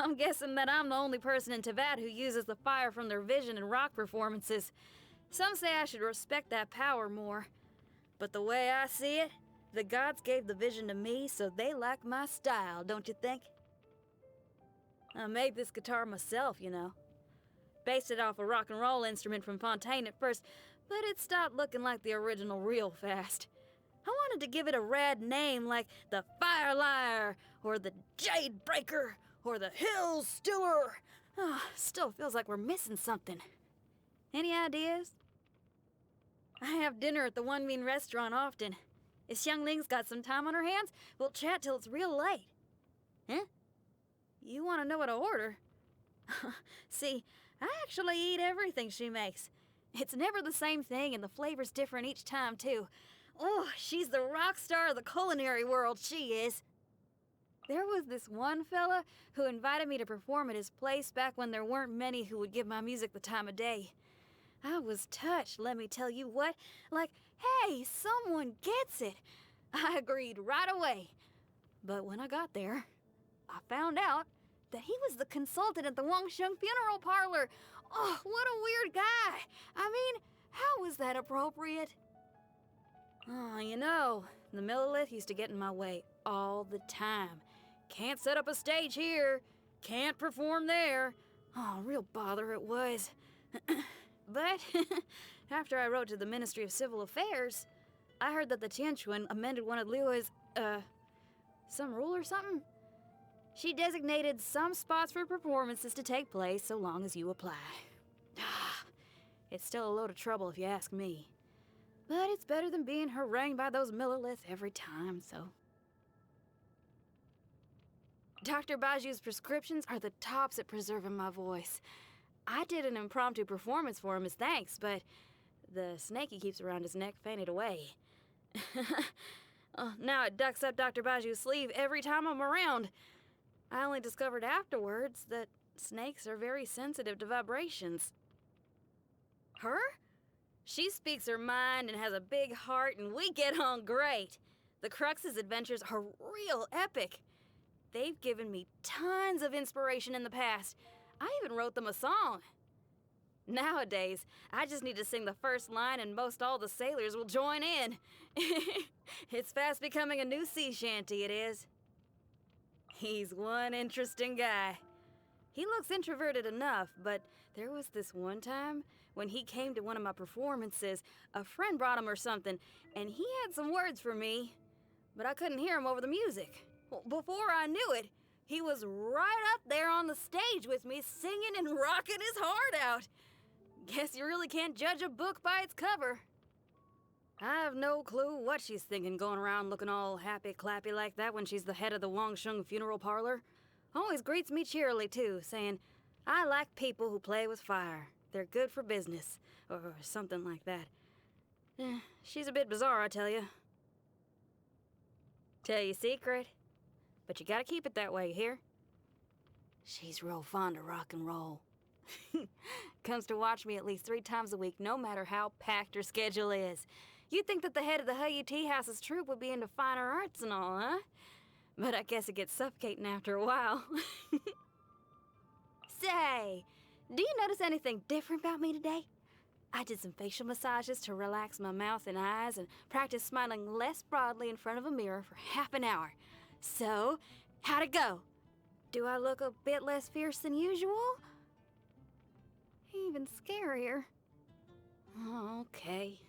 I'm guessing that I'm the only person in Tavad who uses the fire from their vision in rock performances. Some say I should respect that power more. But the way I see it, the gods gave the vision to me, so they like my style, don't you think? I made this guitar myself, you know. Based it off a rock and roll instrument from Fontaine at first, but it stopped looking like the original real fast. I wanted to give it a rad name like the Fire Lyre, or the Jade Breaker, or the Hill Stiller. Oh, still feels like we're missing something. Any ideas? I have dinner at the One Mean restaurant often. If Xiang Ling's got some time on her hands, we'll chat till it's real late. Huh? You want to know what to order? See, I actually eat everything she makes. It's never the same thing, and the flavor's different each time, too. Oh, she's the rock star of the culinary world, she is. There was this one fella who invited me to perform at his place back when there weren't many who would give my music the time of day. I was touched, let me tell you what. Like, hey, someone gets it. I agreed right away. But when I got there, I found out that he was the consultant at the Wangsheng funeral parlor. Oh, what a weird guy. I mean, how was that appropriate? Oh, you know, the Millilith used to get in my way all the time. Can't set up a stage here. Can't perform there. Oh, real bother it was. But after I wrote to the Ministry of Civil Affairs, I heard that the Tianquan amended one of Liu's, some rule or something? She designated some spots for performances to take place so long as you apply. It's still a load of trouble if you ask me. But it's better than being harangued by those Milliliths every time, so. Dr. Baju's prescriptions are the tops at preserving my voice. I did an impromptu performance for him as thanks, but the snake he keeps around his neck fainted away. Now it ducks up Dr. Baju's sleeve every time I'm around. I only discovered afterwards that snakes are very sensitive to vibrations. Her? She speaks her mind and has a big heart, and we get on great. The Crux's adventures are real epic. They've given me tons of inspiration in the past. I even wrote them a song. Nowadays, I just need to sing the first line and most all the sailors will join in. It's fast becoming a new sea shanty, it is. He's one interesting guy. He looks introverted enough, but there was this one time when he came to one of my performances. A friend brought him or something, and he had some words for me, but I couldn't hear him over the music. Well, before I knew it, he was right up there on the stage with me, singing and rocking his heart out. Guess you really can't judge a book by its cover. I have no clue what she's thinking going around looking all happy-clappy like that when she's the head of the Wangsheng funeral parlor. Always greets me cheerily, too, saying, I like people who play with fire. They're good for business, or something like that. She's a bit bizarre, I tell you. Tell you a secret, but you gotta keep it that way, you hear? She's real fond of rock and roll. Comes to watch me at least 3 times a week, no matter how packed her schedule is. You'd think that the head of the Hu Tea House's troupe would be into finer arts and all, huh? But I guess it gets suffocating after a while. Say, do you notice anything different about me today? I did some facial massages to relax my mouth and eyes and practice smiling less broadly in front of a mirror for half an hour. So, how'd it go? Do I look a bit less fierce than usual? Even scarier. Okay.